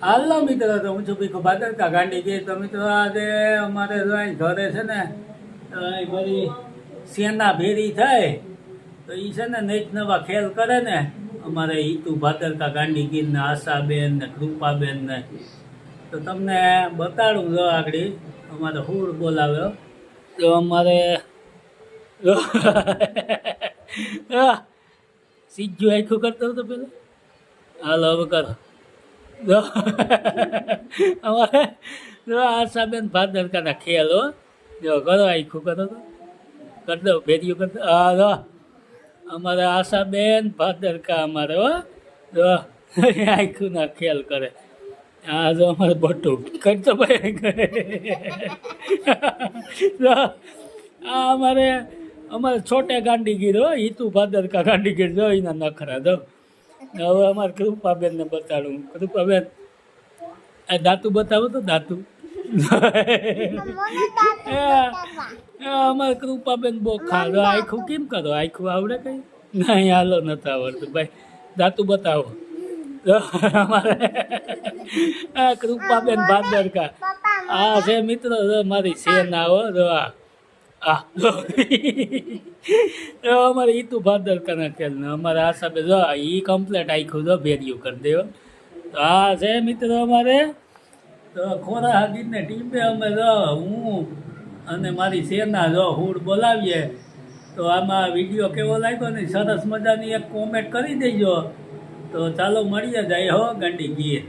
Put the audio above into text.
હાલો મિત્રો, તો હું છું ભીખુ ભાદરકા ગાંડી ગઈ. તો મિત્રો આજે અમારે જો અહીં ઘરે છે ને અહીં બધી સેના ભેરી થાય તો એ છે ને નેક નવા ખેલ કરે ને અમારે હિતુ ભાદરકા ગાંડી ગીર ને આશાબેન ને કૃપાબેન ને. તો તમને બતાડું જો આગળ અમારે હુર બોલાવ્યો તો અમારે સીજું આખું કરતો હતો પેલા. હાલો હવે કરો અમારે જો આશાબેન ભાદરકાના ખેલ હો. જો કરો આખું કરો તો કરી દો ભેરિયું કરી દો. હા જો અમારે આશાબેન ભાદરકા અમારે હો જો આખું ના ખેલ કરે. હા જો અમારે બટું કરતો ભાઈ જો આ અમારે છોટે ગાંડીગીર હો હિતુ ભાદરકા ગાંડીગીર જો એના નખરા દો. હવે અમારે કૃપાબેન ને બતાડું. કૃપાબેન આ દાંતું બતાવો તો દાંતું. અમારે કૃપાબેન બહુ ખાધો. આખું કેમ કરો? આખું આવડે કઈ? નહીં હાલો નથી આવડતું ભાઈ. દાંતું બતાવો અમારે કૃપાબેન ભાદરકા. આ છે મિત્રો મારી સેના હો. જો અમારે હિતુ ભાદરકાના ખેલ ને અમારે આશાબે જો એ કમ્પ્લેટ આખું જો ભેરિયું કરી દેવો. તો આ છે મિત્રો અમારે તો ખોરા હાગીને ટીમે અમે જો હું અને મારી સેના જો હુડ બોલાવીએ. તો આમાં વિડીયો કેવો લાગ્યો ને સરસ મજાની એક કોમેન્ટ કરી દેજો. તો ચાલો મળીએ જાય હો ગાંડી ગીર.